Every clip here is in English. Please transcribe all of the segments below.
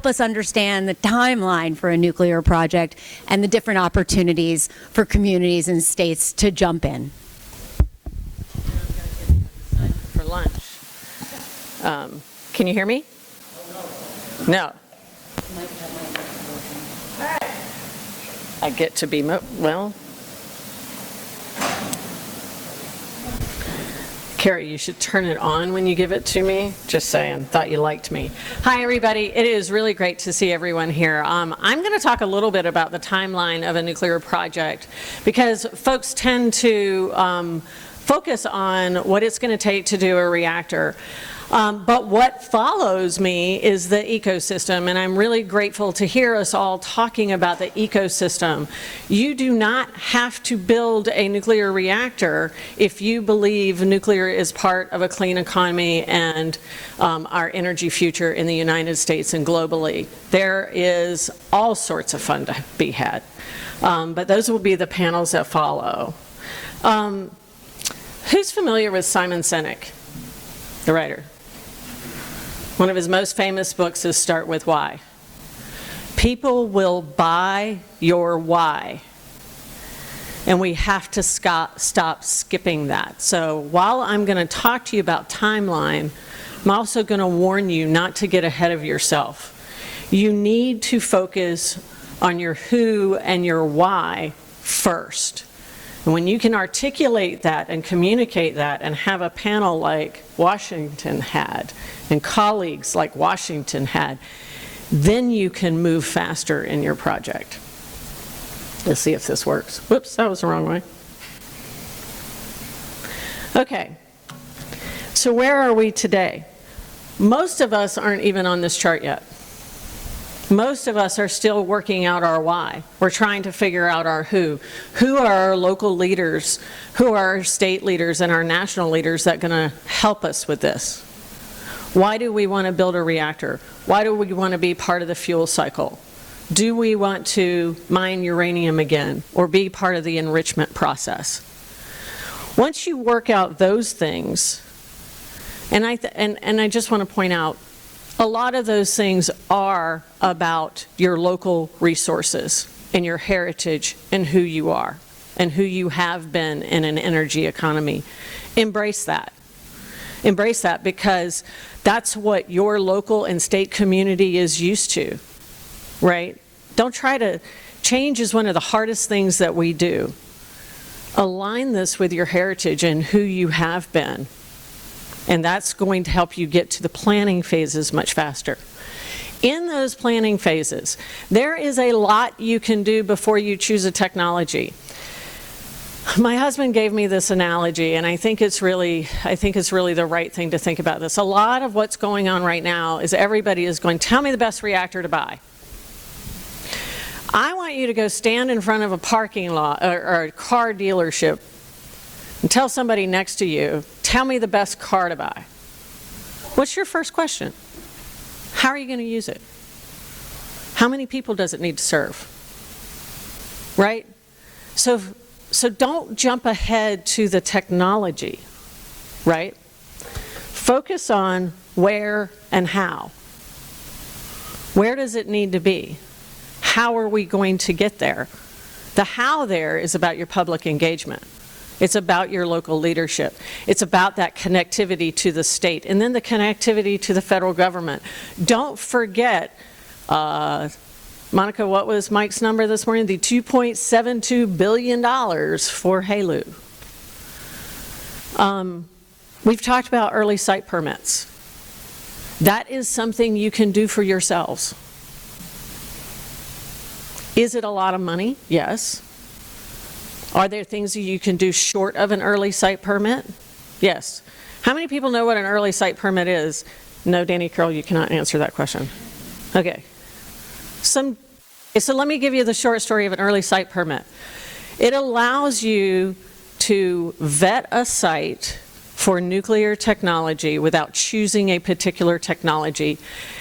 us understand the timeline for a nuclear project and the different opportunities for communities and states to jump in. For lunch. Can you hear me? No. I get to be, well. Carrie, you should turn it on when you give it to me. Just saying, thought you liked me. Hi, everybody. It is really great to see everyone here. I'm going to talk a little bit about the timeline of a nuclear project because folks tend to focus on what it's going to take to do a reactor. But what follows me is the ecosystem, and I'm really grateful to hear us all talking about the ecosystem. You do not have to build a nuclear reactor if you believe nuclear is part of a clean economy and our energy future in the United States and globally. There is all sorts of fun to be had, but those will be the panels that follow. Who's familiar with Simon Sinek, the writer? One of his most famous books is Start With Why. People will buy your why, and we have to stop skipping that. So while I'm going to talk to you about timeline, I'm also going to warn you not to get ahead of yourself. You need to focus on your who and your why first. And when you can articulate that and communicate that and have a panel like Washington had and colleagues like Washington had, then you can move faster in your project. Let's see if this works. Whoops, that was the wrong way. Okay, so where are we today? Most of us aren't even on this chart yet. Most of us are still working out our why. We're trying to figure out our who. Who are our local leaders? Who are our state leaders and our national leaders that are going to help us with this? Why do we want to build a reactor? Why do we want to be part of the fuel cycle? Do we want to mine uranium again or be part of the enrichment process? Once you work out those things, and I just want to point out, a lot of those things are about your local resources and your heritage and who you are and who you have been in an energy economy. Embrace that. Embrace that because that's what your local and state community is used to, right? Don't try to, change is one of the hardest things that we do. Align this with your heritage and who you have been. And that's going to help you get to the planning phases much faster. In those planning phases, there is a lot you can do before you choose a technology. My husband gave me this analogy, and I think it's really the right thing to think about this. A lot of what's going on right now is everybody is going, tell me the best reactor to buy. I want you to go stand in front of a parking lot or a car dealership and tell somebody next to you, tell me the best car to buy. What's your first question? How are you going to use it? How many people does it need to serve? Right? So don't jump ahead to the technology, right? Focus on where and how. Where does it need to be? How are we going to get there? The how there is about your public engagement. It's about your local leadership. It's about that connectivity to the state and then the connectivity to the federal government. Don't forget, Monica, what was Mike's number this morning? The $2.72 billion for HALEU. We've talked about early site permits. That is something you can do for yourselves. Is it a lot of money? Yes. Are there things that you can do short of an early site permit? Yes. How many people know what an early site permit is? No, Danny Curl, you cannot answer that question. Okay. So let me give you the short story of an early site permit. It allows you to vet a site for nuclear technology without choosing a particular technology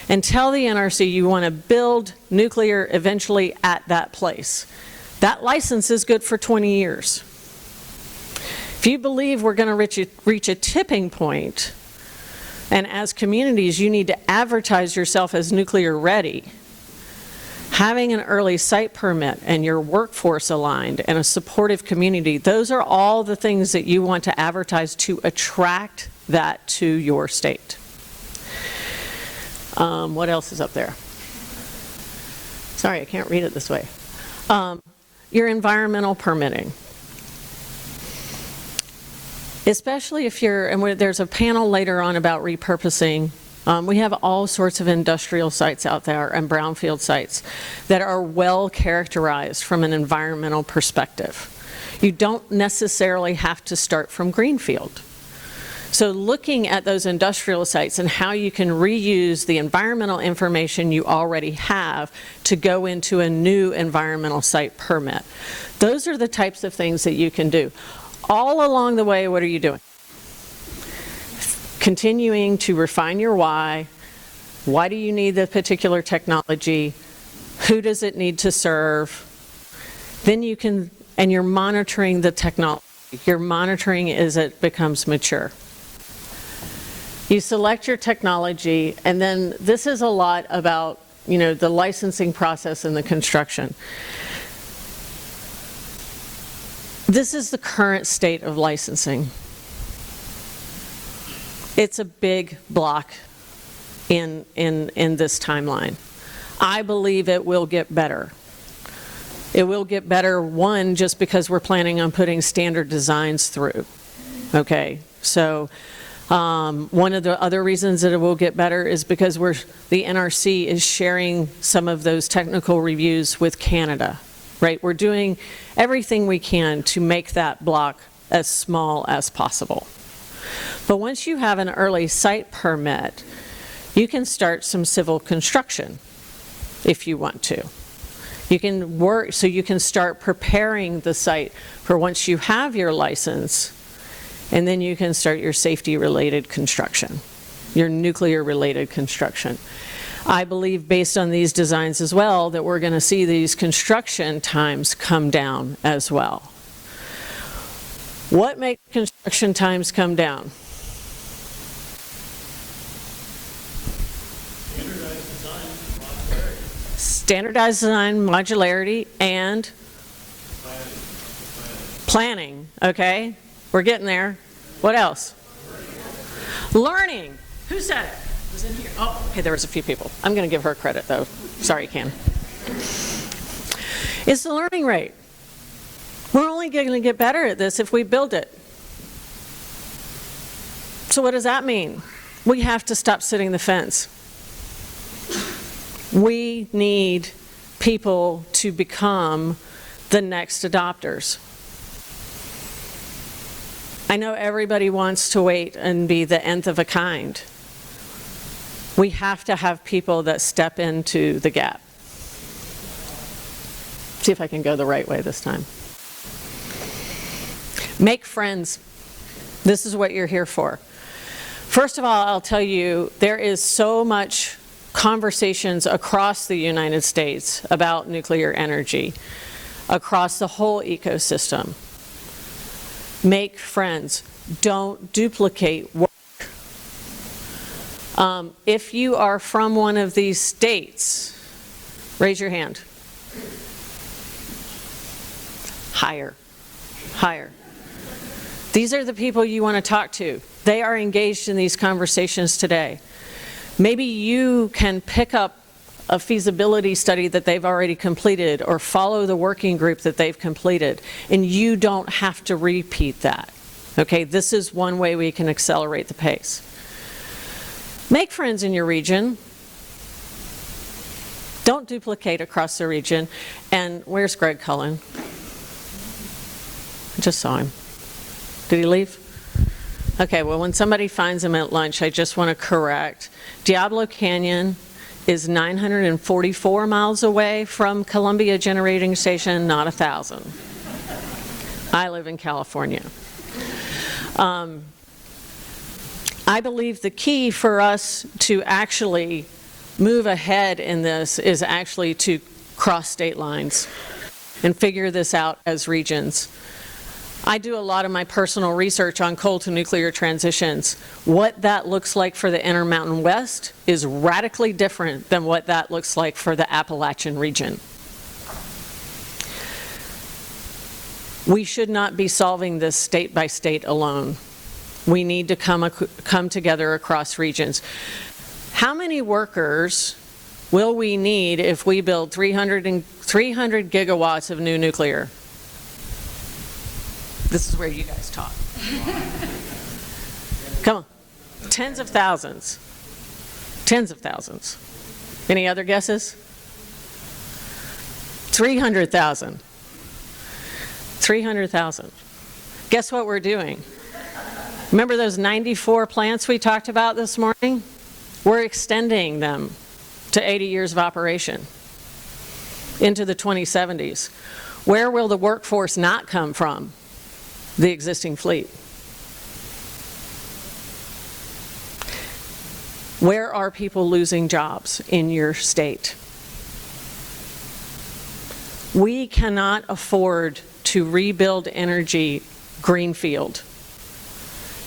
and tell the NRC you want to build nuclear eventually at that place. That license is good for 20 years. If you believe we're going to reach a tipping point And as communities, you need to advertise yourself as nuclear ready. Having an early site permit and your workforce aligned and a supportive community, those are all the things that you want to advertise to attract that to your state. What else is up there? Sorry, I can't read it this way. Your environmental permitting. Especially if you're, and there's a panel later on about repurposing. We have all sorts of industrial sites out there and brownfield sites that are well characterized from an environmental perspective. You don't necessarily have to start from greenfield. So looking at those industrial sites and how you can reuse the environmental information you already have to go into a new environmental site permit. Those are the types of things that you can do. All along the way, what are you doing? Continuing to refine your why. Why do you need the particular technology? Who does it need to serve? Then you can, and you're monitoring the technology. You're monitoring as it becomes mature. You select your technology, and then this is a lot about, you know, the licensing process and the construction. This is the current state of licensing. It's a big block in this timeline. I believe it will get better. It will get better, one, just because we're planning on putting standard designs through. Okay, so one of the other reasons that it will get better is because the NRC is sharing some of those technical reviews with Canada, right? We're doing everything we can to make that block as small as possible. But once you have an early site permit, you can start some civil construction if you want to. You can work, so you can start preparing the site for once you have your license, and then you can start your safety-related construction, your nuclear-related construction. I believe, based on these designs as well, that we're going to see these construction times come down as well. What makes construction times come down? Standardized design, modularity, and planning. Okay, we're getting there. What else? Learning. Who said it? It was in here. Oh, okay, there was a few people. I'm going to give her credit, though. Sorry, Ken. It's the learning rate. We're only going to get better at this if we build it. So what does that mean? We have to stop sitting the fence. We need people to become the next adopters. I know everybody wants to wait and be the nth of a kind. We have to have people that step into the gap. See if I can go the right way this time. Make friends. This is what you're here for. First of all, I'll tell you, there is so much conversations across the United States about nuclear energy, across the whole ecosystem. Make friends. Don't duplicate work. If you are from one of these states, raise your hand. Higher. Higher. These are the people you want to talk to. They are engaged in these conversations today. Maybe you can pick up a feasibility study that they've already completed or follow the working group that they've completed, and you don't have to repeat that. Okay, this is one way we can accelerate the pace. Make friends in your region. Don't duplicate across the region. And where's Greg Cullen? I just saw him. Did he leave? Okay, well, when somebody finds him at lunch, I just want to correct. Diablo Canyon is 944 miles away from Columbia Generating Station, not 1,000. I live in California. I believe the key for us to actually move ahead in this is actually to cross state lines and figure this out as regions. I do a lot of my personal research on coal to nuclear transitions. What that looks like for the Intermountain West is radically different than what that looks like for the Appalachian region. We should not be solving this state by state alone. We need to come together across regions. How many workers will we need if we build 300 gigawatts of new nuclear? This is where you guys talk. Come on. Tens of thousands. Tens of thousands. Any other guesses? 300,000. 300,000. Guess what we're doing? Remember those 94 plants we talked about this morning? We're extending them to 80 years of operation into the 2070s. Where will the workforce not come from? The existing fleet. Where are people losing jobs in your state? We cannot afford to rebuild energy greenfield.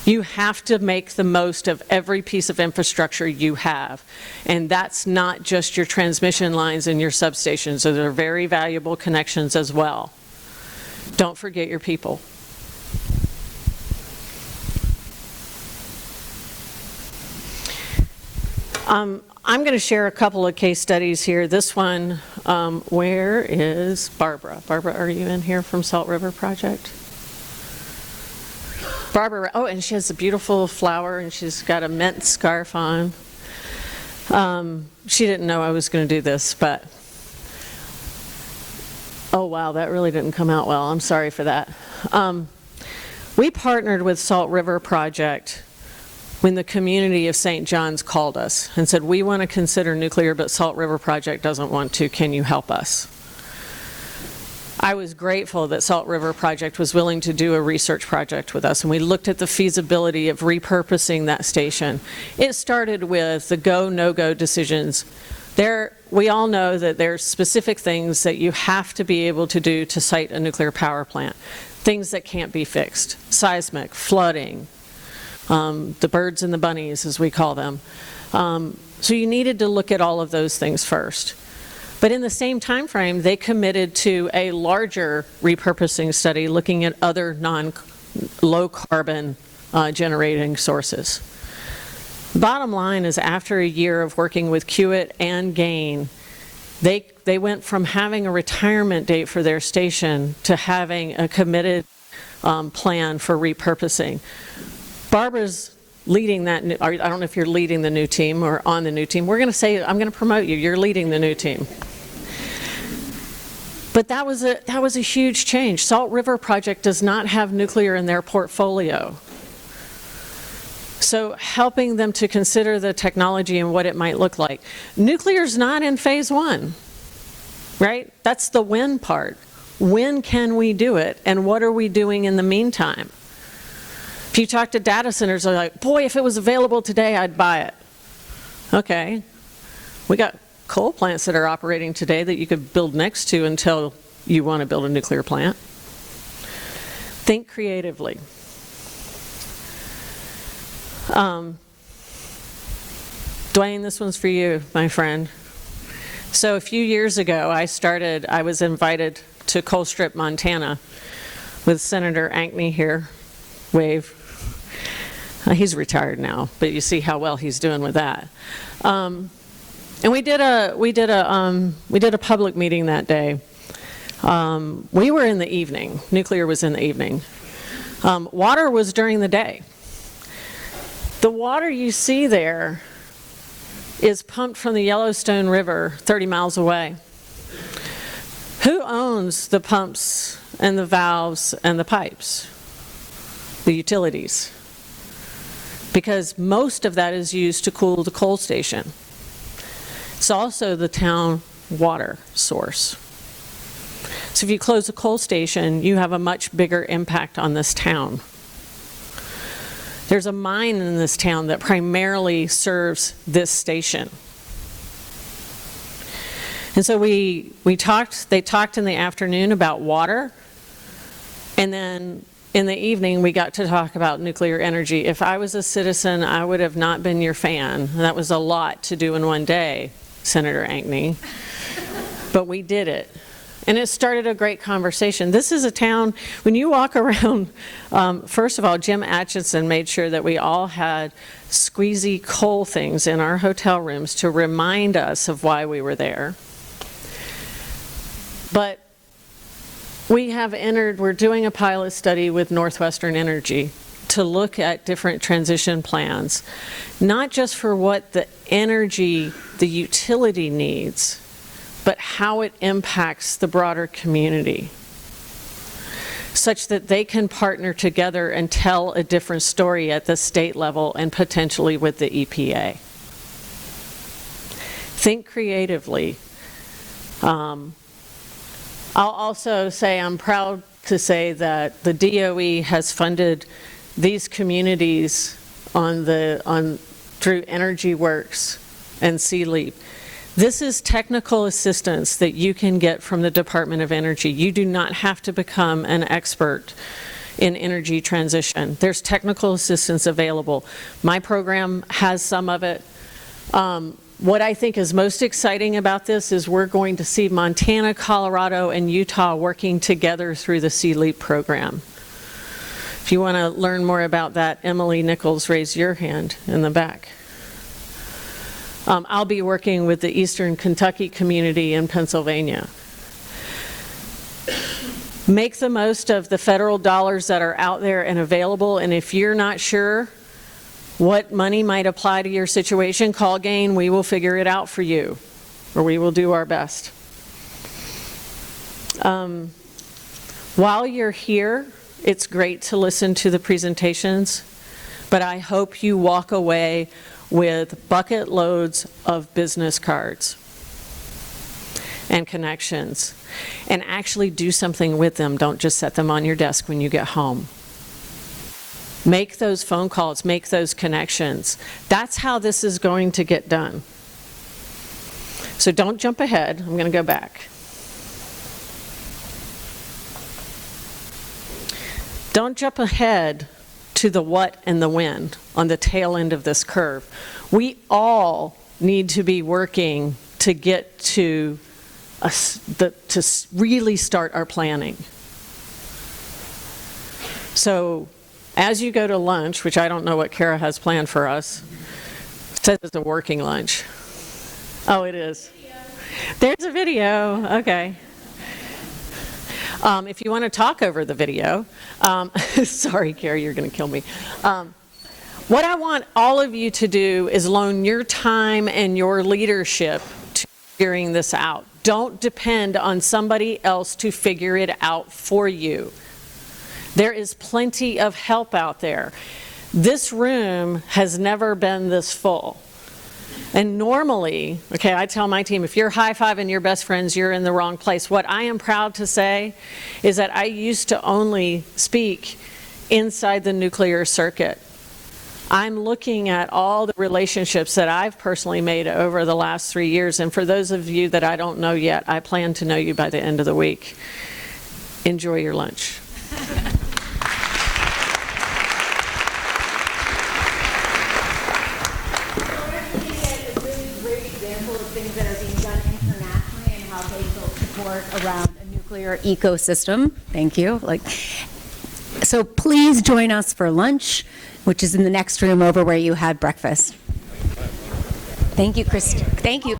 You have to make the most of every piece of infrastructure you have. And that's not just your transmission lines and your substations. Those are very valuable connections as well. Don't forget your people. I'm going to share a couple of case studies here. This one, where is Barbara? Barbara, are you in here from Salt River Project? Barbara, oh, and she has a beautiful flower, and she's got a mint scarf on. She didn't know I was going to do this, but oh wow, that really didn't come out well. I'm sorry for that. We partnered with Salt River Project when the community of St. John's called us and said, we want to consider nuclear, but Salt River Project doesn't want to. Can you help us? I was grateful that Salt River Project was willing to do a research project with us, and we looked at the feasibility of repurposing that station. It started with the go, no-go decisions. We all know that there's specific things that you have to be able to do to site a nuclear power plant. Things that can't be fixed. Seismic, flooding, the birds and the bunnies, as we call them. So you needed to look at all of those things first. But in the same time frame, they committed to a larger repurposing study looking at other low carbon generating sources. Bottom line is, after a year of working with Kiewit and Gain, they went from having a retirement date for their station to having a committed plan for repurposing. Barbara's leading that. I don't know if you're leading the new team or on the new team. We're going to say, I'm going to promote you. You're leading the new team. But that was a huge change. Salt River Project does not have nuclear in their portfolio. So helping them to consider the technology and what it might look like. Nuclear's not in phase one, right? That's the when part. When can we do it, and what are we doing in the meantime? If you talk to data centers, they're like, boy, if it was available today, I'd buy it. Okay. We got coal plants that are operating today that you could build next to until you want to build a nuclear plant. Think creatively. Dwayne, this one's for you, my friend. So a few years ago, I was invited to Colstrip, Montana with Senator Ankney here. Wave. He's retired now, but you see how well he's doing with that. And we did a public meeting that day. We were in the evening. Nuclear was in the evening. Water was during the day. The water you see there is pumped from the Yellowstone River 30 miles away. Who owns the pumps and the valves and the pipes? The utilities. Because most of that is used to cool the coal station. It's also the town water source. So if you close a coal station, you have a much bigger impact on this town. There's a mine in this town that primarily serves this station. And so they talked in the afternoon about water, and then in the evening, we got to talk about nuclear energy. If I was a citizen, I would have not been your fan. That was a lot to do in one day, Senator Ankney. But we did it. And it started a great conversation. This is a town, when you walk around, first of all, Jim Atchison made sure that we all had squeezy coal things in our hotel rooms to remind us of why we were there. But we're doing a pilot study with Northwestern Energy to look at different transition plans, not just for what the energy, the utility needs, but how it impacts the broader community, such that they can partner together and tell a different story at the state level and potentially with the EPA. Think creatively. I'll also say I'm proud to say that the DOE has funded these communities through Energy Works and CLEAP. This is technical assistance that you can get from the Department of Energy. You do not have to become an expert in energy transition. There's technical assistance available. My program has some of it. What I think is most exciting about this is we're going to see Montana, Colorado, and Utah working together through the CLEAP program. If you want to learn more about that, Emily Nichols, raise your hand in the back. I'll be working with the Eastern Kentucky community in Pennsylvania. Make the most of the federal dollars that are out there and available, and if you're not sure what money might apply to your situation, call GAIN. We will figure it out for you, or we will do our best. While you're here, it's great to listen to the presentations, but I hope you walk away with bucket loads of business cards and connections, and actually do something with them. Don't just set them on your desk when you get home. Make those phone calls, make those connections. That's how this is going to get done. So don't jump ahead. I'm going to go back. Don't jump ahead to the what and the when on the tail end of this curve. We all need to be working to get to really start our planning. So as you go to lunch, which I don't know what Kara has planned for us, it says it's a working lunch. Oh, it is. There's a video. Okay. If you want to talk over the video, sorry, Carrie, you're going to kill me. What I want all of you to do is loan your time and your leadership to figuring this out. Don't depend on somebody else to figure it out for you. There is plenty of help out there. This room has never been this full. And normally, okay, I tell my team, if you're high-fiving your best friends, you're in the wrong place. What I am proud to say is that I used to only speak inside the nuclear circuit. I'm looking at all the relationships that I've personally made over the last 3 years, and for those of you that I don't know yet, I plan to know you by the end of the week. Enjoy your lunch. Around a nuclear ecosystem. Thank you. So please join us for lunch, which is in the next room over where you had breakfast. Thank you, Christine. Thank you.